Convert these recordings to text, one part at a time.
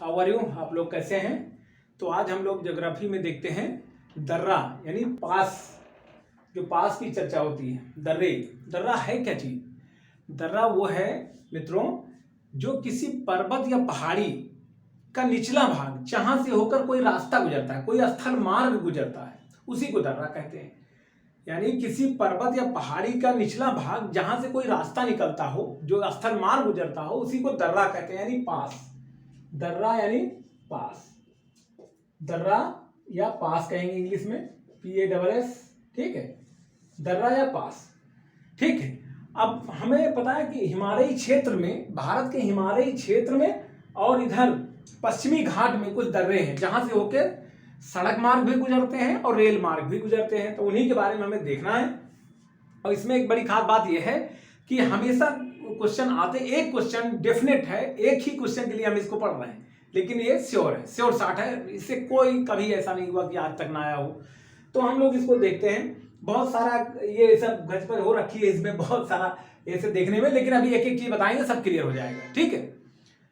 How are you? आप लोग कैसे हैं? तो आज हम लोग ज्योग्राफी में देखते हैं दर्रा यानी पास, जो पास की चर्चा होती है। दर्रा है क्या चीज? दर्रा वो है मित्रों जो किसी पर्वत या पहाड़ी का निचला भाग जहां से होकर कोई रास्ता गुजरता है, कोई स्थल मार्ग गुजरता है, उसी को दर्रा कहते हैं। यानी किसी पर्वत या पहाड़ी का निचला भाग जहां से कोई रास्ता निकलता हो, जो स्थल मार्ग गुजरता हो, उसी को दर्रा कहते हैं, यानी पास। दर्रा यानी पास, दर्रा या पास कहेंगे इंग्लिश में, PASS, ठीक है, दर्रा या पास, ठीक है। अब हमें पता है कि हिमालयी क्षेत्र में, भारत के हिमालयी क्षेत्र में और इधर पश्चिमी घाट में कुछ दर्रे हैं जहां से होकर सड़क मार्ग भी गुजरते हैं और रेल मार्ग भी गुजरते हैं। तो उन्हीं के बारे में हमें देखना है। और इसमें एक बड़ी खास बात यह है कि हमेशा क्वेश्चन आते, एक क्वेश्चन डेफिनेट है, एक ही क्वेश्चन के लिए हम इसको पढ़ रहे हैं, लेकिन ये श्योर है, श्योर शॉट है, इससे कोई कभी ऐसा नहीं हुआ कि आज तक ना आया हो। तो हम लोग इसको देखते हैं। बहुत सारा ये सब घचपच हो रखी है इसमें, बहुत सारा ऐसे देखने में, लेकिन अभी एक एक चीज बताएंगे, सब क्लियर हो जाएगा, ठीक है।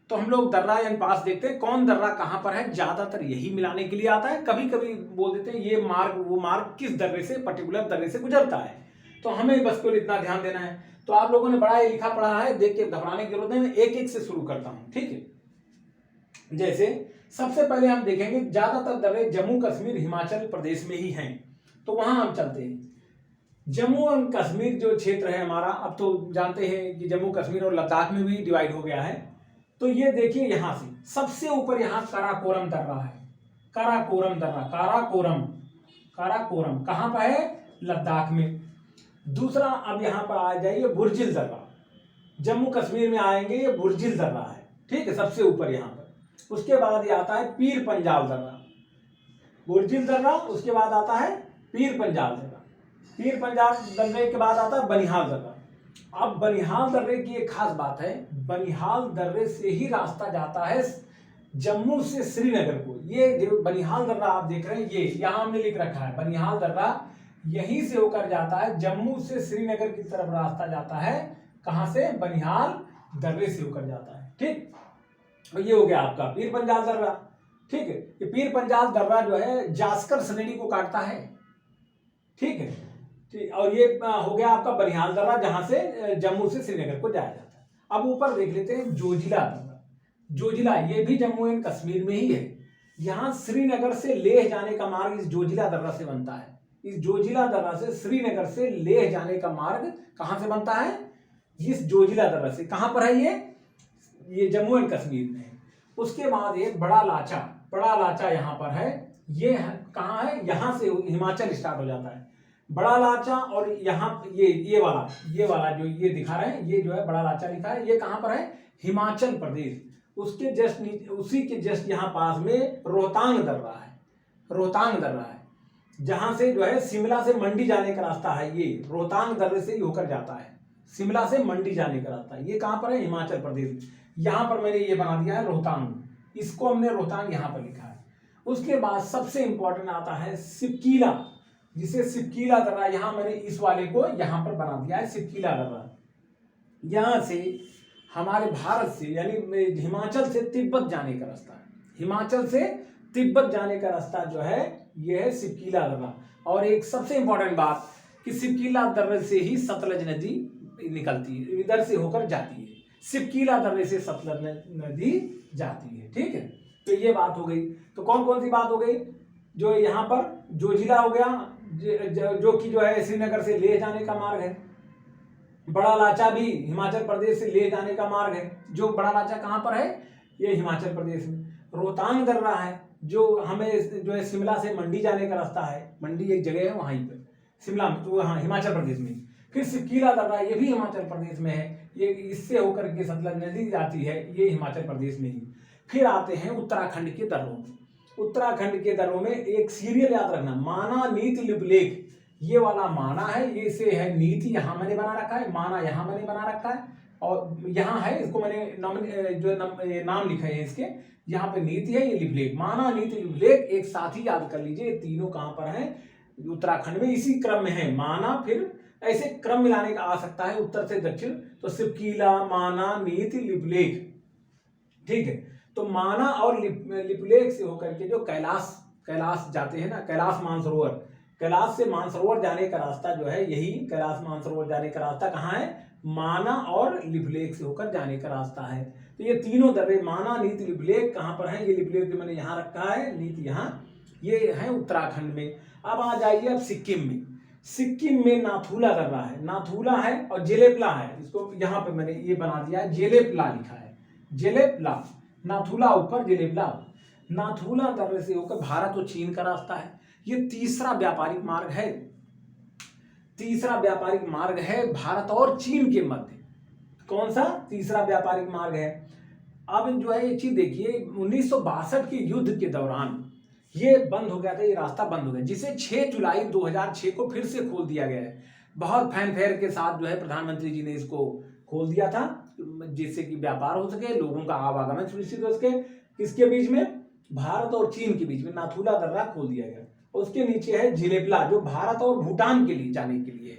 तो हम लोग दर्रा यानी पास देखते हैं। कौन दर्रा कहां पर है, ज्यादातर यही मिलाने के लिए आता है। कभी कभी बोल देते हैं ये मार्ग वो मार्ग किस दर्रे से, पर्टिकुलर दर्रे से गुजरता है। तो हमें बस को इतना ध्यान देना है। तो आप लोगों ने बड़ा लिखा पढ़ा है, देख के घबराने की जरूरत नहीं, मैं एक एक से शुरू करता हूं, ठीक है। जैसे सबसे पहले हम देखेंगे ज्यादातर दर्रे जम्मू कश्मीर हिमाचल प्रदेश में ही हैं, तो वहां हम चलते हैं। जम्मू एंड कश्मीर जो क्षेत्र है हमारा, अब तो जानते हैं कि जम्मू कश्मीर और लद्दाख में भी डिवाइड हो गया है। तो ये देखिए यहां से सबसे ऊपर यहां काराकोरम दर्रा है, काराकोरम दर्रा, काराकोरम कहां पर है, लद्दाख में। दूसरा अब यहां पर आ जाइए बुर्जिल दर्रा, जम्मू कश्मीर में आएंगे, ये बुर्जिल दर्रा है, ठीक है, सबसे ऊपर यहां पर। उसके बाद ये आता है पीर पंजाल दर्रा, बुर्जिल दर्रा, उसके बाद आता है पीर पंजाल दर्रा, पीर पंजाल दर्रे के बाद आता है बनिहाल दर्रा। अब बनिहाल दर्रे की एक खास बात है, बनिहाल दर्रे से ही रास्ता जाता है जम्मू से श्रीनगर को। ये जो बनिहाल दर्रा आप देख रहे हैं, ये यहां हमने लिख रखा है, बनिहाल दर्रा यहीं से होकर जाता है, जम्मू से श्रीनगर की तरफ रास्ता जाता है। कहां से? बनिहाल दर्रे से होकर जाता है, ठीक। और ये हो गया आपका पीर पंजाल दर्रा, ठीक है। ये पीर पंजाल दर्रा जो है जास्कर श्रेणी को काटता है, ठीक है। और ये हो गया आपका बनिहाल दर्रा, जहां से जम्मू से श्रीनगर को जाया जाता है। अब ऊपर देख लेते हैं जोजिला दर्रा, जोजिला ये भी जम्मू एंड कश्मीर में ही है। यहां श्रीनगर से लेह जाने का मार्ग इस जोजिला दर्रा से बनता है। इस जोजिला दर्रा से श्रीनगर से लेह जाने का मार्ग कहां से बनता है? इस जोजिला दर्रा से। कहां पर है ये जम्मू एंड कश्मीर में है। उसके बाद ये बड़ा लाचा यहां पर है। ये कहां है? यहां से हिमाचल स्टार्ट हो जाता है, बड़ा लाचा। और यहाँ ये वाला जो ये दिखा रहे हैं, ये जो है बड़ा लाचा लिखा है, ये कहां पर है? हिमाचल प्रदेश। उसके जस्ट नीचे, उसी के जस्ट यहाँ पास में रोहतांग दर्रा है, रोहतांग दर्रा है, जहां से जो है शिमला से मंडी जाने का रास्ता है। ये रोहतांग दर्रे से ही होकर जाता है, शिमला से मंडी जाने का रास्ता। ये कहां पर है? हिमाचल प्रदेश। यहां पर मैंने ये बना दिया है रोहतांग, इसको हमने रोहतांग यहां पर लिखा है। उसके बाद सबसे इंपॉर्टेंट आता है सिपकीला, जिसे सिपकीला दर्रा, यहां मैंने इस वाले को यहां पर बना दिया है, सिपकीला दर्रा। यहां से हमारे भारत से यानी हिमाचल से तिब्बत जाने का रास्ता है, हिमाचल से तिब्बत जाने का रास्ता जो है यह है सिपकीला दर्रा। और एक सबसे इंपॉर्टेंट बात कि सिपकीला दर्रे से ही सतलज नदी निकलती है, इधर से होकर जाती है, सिपकीला दर्रे से सतलज नदी जाती है, ठीक है। तो ये बात हो गई। तो कौन कौन सी बात हो गई? जो यहाँ पर जोजिला हो गया, जो कि जो है श्रीनगर से लेह जाने का मार्ग है। बड़ा लाचा भी हिमाचल प्रदेश से लेह जाने का मार्ग है। जो बड़ा लाचा कहां पर है? ये हिमाचल प्रदेश में। रोहतांग दर्रा है जो हमें जो है शिमला से मंडी जाने का रास्ता है, मंडी एक जगह है वहीं पर शिमला में, तो हाँ हिमाचल प्रदेश में। फिर सिपकीला दर्रा, ये भी हिमाचल प्रदेश में है, ये इससे होकर के सतलज नदी जाती है, ये हिमाचल प्रदेश में ही। फिर आते हैं उत्तराखंड के दर्रों में। उत्तराखंड के दर्रों में एक सीरियल याद रखना, माना नीति लिपलेख, ये वाला माना है, ये से है नीति, यहां मैंने बना रखा है, माना यहां मैंने बना रखा है, और यहां है, इसको मैंने नाम लिखा है इसके, यहाँ पे नीति है, ये लिपलेख, माना नीति लिपलेख एक साथ ही याद कर लीजिए। तीनों कहां पर हैं? उत्तराखंड में, इसी क्रम में है। माना, फिर ऐसे क्रम मिलाने का आ सकता है उत्तर से दक्षिण, तो सिपकीला, माना, नीति, लिपलेख, ठीक है। तो माना और लिपुलेख से होकर के जो कैलाश जाते हैं ना, कैलाश मानसरोवर, कैलाश से मानसरोवर जाने का रास्ता जो है, यही कैलाश मानसरोवर जाने का रास्ता कहाँ है, माना और लिपुलेख से होकर जाने का रास्ता है। तो ये तीनों दर्रे माना, नीति, लिपुलेख कहाँ पर है, ये लिपुलेख जो मैंने यहाँ रखा है, नीति यहाँ, ये है उत्तराखंड में। अब आ जाइए अब सिक्किम में। सिक्किम में नाथुला दर्रा है, नाथुला है और जेलेपला है, इसको यहाँ पे मैंने ये बना दिया है, जेलेपला लिखा है, जेलेपला, नाथुला ऊपर, जेलेपला। नाथुला दर्रे से होकर भारत और चीन का रास्ता है। ये तीसरा व्यापारिक मार्ग है, तीसरा व्यापारिक मार्ग है भारत और चीन के मध्य। कौन सा तीसरा व्यापारिक मार्ग है? अब जो है ये चीज देखिए, 1962 के युद्ध के दौरान ये बंद हो गया था, ये रास्ता बंद हो गया, जिसे 6 जुलाई 2006 को फिर से खोल दिया गया है। बहुत फैनफेयर के साथ जो है प्रधानमंत्री जी ने इसको खोल दिया था, जिससे कि व्यापार हो सके, लोगों का आवागमन सुनिश्चित हो सके। किसके बीच में? भारत और चीन के बीच में नाथुला दर्रा खोल दिया गया। उसके नीचे है जेलेपला, जो भारत और भूटान के लिए जाने के लिए।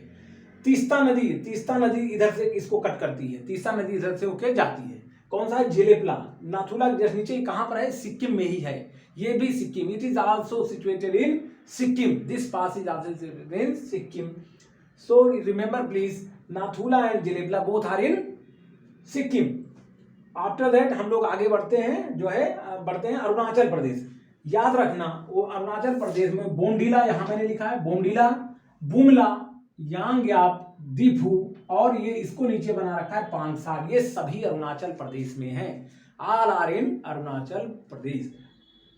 तीस्ता नदी, तीस्ता नदी इधर से इसको कट करती है, तीस्ता नदी इधर से होकर जाती है। कौन सा है? जेलेपला। नाथुला जस्ट नीचे कहां पर है? सिक्किम में ही है, ये भी Sikkim. It is also situated in Sikkim, this pass is also situated in Sikkim. So remember please, Nathula and Jelepla both are in Sikkim. After that हम लोग आगे बढ़ते हैं, जो है बढ़ते हैं अरुणाचल प्रदेश। याद रखना, वो अरुणाचल प्रदेश में बोमडीला, यहां मैंने लिखा है बोमडीला, बुमला, यांगयाप, दीफू, और ये इसको नीचे बना रखा है पांगसार। ये सभी अरुणाचल प्रदेश में है, all are in Arunachal Pradesh.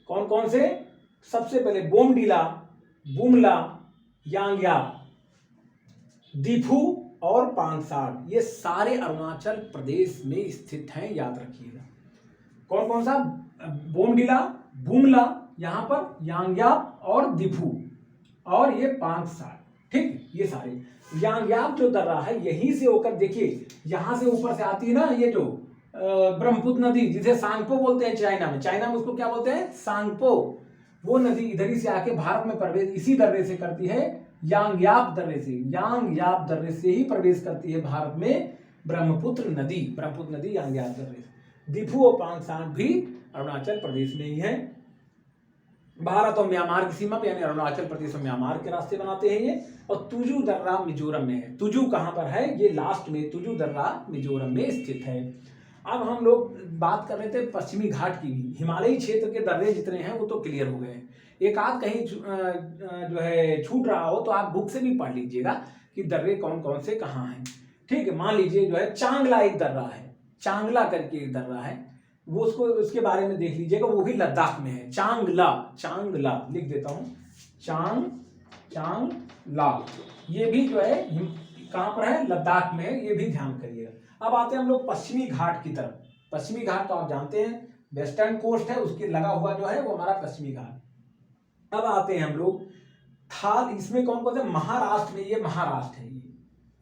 कौन कौन से? सबसे पहले बोमडीला, बुमला, यांगयाप, दीफू और पांगसार, ये सारे अरुणाचल प्रदेश में स्थित हैं, याद रखिएगा। कौन कौन सा? बोमडीला, बुमला, यहां पर यांगयाप और दीफू, और ये पांगसार। ठीक, ये सारे। यांगयाप जो दर्रा है यहीं से होकर, देखिए यहां से ऊपर से आती है ना, ये जो ब्रह्मपुत्र नदी, जिसे सांगपो बोलते हैं चाइना में, चाइना में उसको क्या बोलते हैं? सांगपो। वो नदी इधर ही से आके भारत में प्रवेश इसी दर्रे से करती है, यांगयाप दर्रे से, यांगयाप दर्रे से ही प्रवेश करती है भारत में ब्रह्मपुत्र नदी, ब्रह्मपुत्र नदी यांगयाप दर्रे से। दीफू और पांगसार भी अरुणाचल प्रदेश में ही है। भारत और म्यांमार की सीमा पे, यानी अरुणाचल प्रदेश और म्यांमार के रास्ते बनाते हैं ये। और तुजू दर्रा मिजोरम में है। तुजू कहां पर है? ये लास्ट में, तुजू दर्रा मिजोरम में स्थित है। अब हम लोग बात कर रहे थे पश्चिमी घाट की भी। हिमालयी क्षेत्र के दर्रे जितने हैं वो तो क्लियर हो गए हैं। एक आध कहीं जो है छूट रहा हो तो आप बुक से भी पढ़ लीजिएगा कि दर्रे कौन कौन से कहाँ हैं। ठीक है, मान लीजिए जो है चांगला एक दर्रा है, चांगला करके एक दर्रा है, वो उसके बारे में देख लीजिएगा, वो भी लद्दाख में है। चांगला, चांगला लिख देता हूं, चांगला, ये भी जो है कहां पर है? लद्दाख में है, ये भी ध्यान करिएगा। अब आते हैं हम लोग पश्चिमी घाट की तरफ। पश्चिमी घाट तो आप जानते हैं वेस्टर्न कोस्ट है, उसके लगा हुआ जो है वो हमारा पश्चिमी घाट। अब आते हैं हम लोग थाल, इसमें कौन कौन से? महाराष्ट्र में, ये महाराष्ट्र है,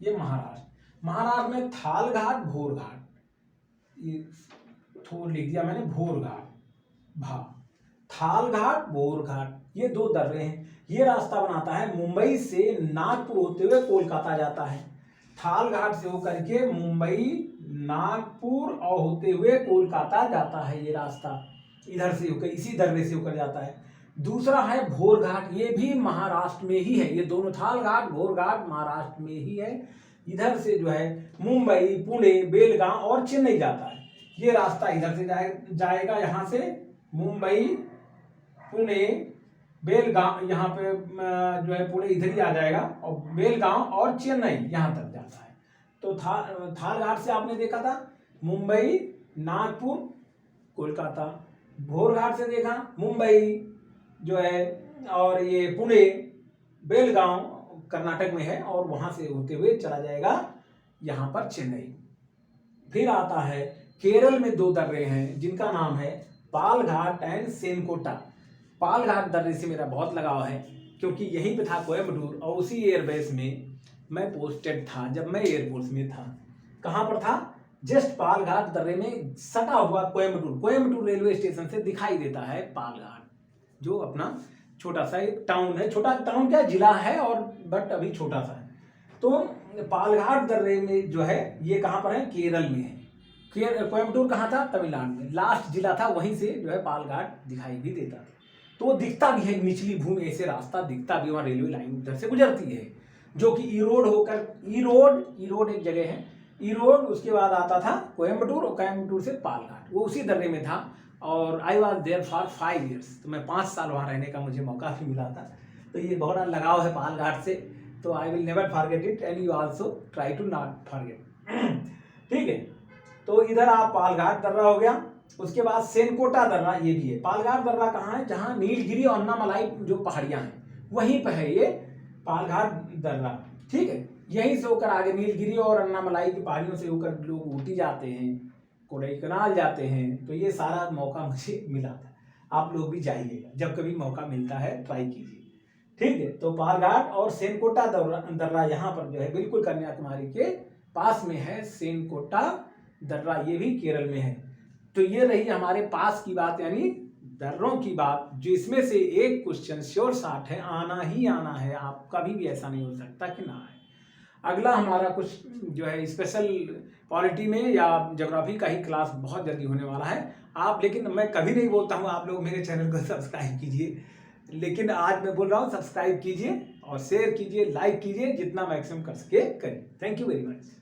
ये महाराष्ट्र। महाराष्ट्र में थाल घाट, भोर घाट, ये थोड़ा लिख दिया मैंने, भोर घाट, थाल घाट, भोर घाट, ये दो दर्रे हैं। ये रास्ता बनाता है मुंबई से नागपुर होते हुए कोलकाता जाता है। थाल घाट से होकर के मुंबई, नागपुर और होते हुए कोलकाता जाता है ये रास्ता, इधर से होकर, इसी दर्रे से होकर जाता है। दूसरा है भोर घाट, ये भी महाराष्ट्र में ही है। ये दोनों थाल घाट, भोर घाट महाराष्ट्र में ही है। इधर से जो है मुंबई, पुणे, बेलगांव और चेन्नई जाता है। ये रास्ता इधर से जाएगा, यहां से मुंबई, पुणे, बेलगांव, यहाँ पे जो है पुणे इधर ही आ जाएगा, और बेलगांव और चेन्नई यहाँ तक जाता है। तो थाल घाट से आपने देखा था मुंबई, नागपुर, कोलकाता। भोर घाट से देखा मुंबई जो है, और ये पुणे, बेलगांव कर्नाटक में है, और वहां से होते हुए चला जाएगा यहाँ पर चेन्नई। फिर आता है केरल में दो दर्रे हैं जिनका नाम है पाल घाट एंड सेनकोटा। पाल घाट दर्रे से मेरा बहुत लगाव है, क्योंकि यहीं पे था कोयम्बटूर, और उसी एयरबेस में मैं पोस्टेड था जब मैं एयरफोर्स में था। कहाँ पर था? जस्ट पाल घाट दर्रे में सटा हुआ कोयम्बटूर रेलवे स्टेशन से दिखाई देता है पाल घाट, जो अपना छोटा सा एक टाउन है। छोटा टाउन क्या, जिला है, और बट अभी छोटा सा है। तो पाल घाट दर्रे में जो है ये कहाँ पर है? केरल में है। कोयम्बटूर कहाँ था? तमिलनाडु में लास्ट जिला था, वहीं से जो है पालघाट दिखाई भी देता था। तो वो दिखता भी है, निचली भूमि ऐसे रास्ता दिखता भी, वहाँ रेलवे लाइन उधर से गुजरती है, जो कि ईरोड होकर, ईरोड एक जगह है, ईरोड उसके बाद आता था कोयम्बटूर, और कोयम्बटूर से पालघाट, वो उसी दर्रे में था। और I was there for 5 years, तो मैं 5 साल वहाँ रहने का मुझे मौका भी मिला था। तो ये बहुत लगाव है पालघाट से, तो I will never forget it and you also try to not forget. ठीक है, तो इधर आप पालघाट दर्रा हो गया। उसके बाद सेनकोटा दर्रा ये भी है। पालघाट दर्रा कहाँ है? जहाँ नीलगिरी और अन्नामलाई जो पहाड़ियाँ हैं वहीं पर है ये पालघाट दर्रा। ठीक है, यहीं से होकर आगे नीलगिरी और अन्नामलाई की पहाड़ियों से होकर लोग ऊटी जाते हैं, कोडाईकनाल जाते हैं। तो ये सारा मौका मुझे मिला था, आप लोग भी जाइएगा, जब कभी मौका मिलता है ट्राई कीजिए। ठीक है, तो पालघाट और सेनकोटा दर्रा यहाँ पर जो है बिल्कुल कन्याकुमारी के पास में है, सेनकोटा दर्रा, ये भी केरल में है। तो ये रही हमारे पास की बात, यानी दर्रों की बात, जिसमें से एक क्वेश्चन श्योर शॉट है, आना ही आना है, आप कभी भी ऐसा नहीं हो सकता कि ना आए। अगला हमारा कुछ जो है स्पेशल पॉलिटी में या ज्योग्राफी का ही क्लास बहुत जल्दी होने वाला है। आप, लेकिन मैं कभी नहीं बोलता हूँ आप लोग मेरे चैनल को सब्सक्राइब कीजिए, लेकिन आज मैं बोल रहा हूँ सब्सक्राइब कीजिए और शेयर कीजिए, लाइक कीजिए, जितना मैक्सिमम कर सके करिए। Thank you very much.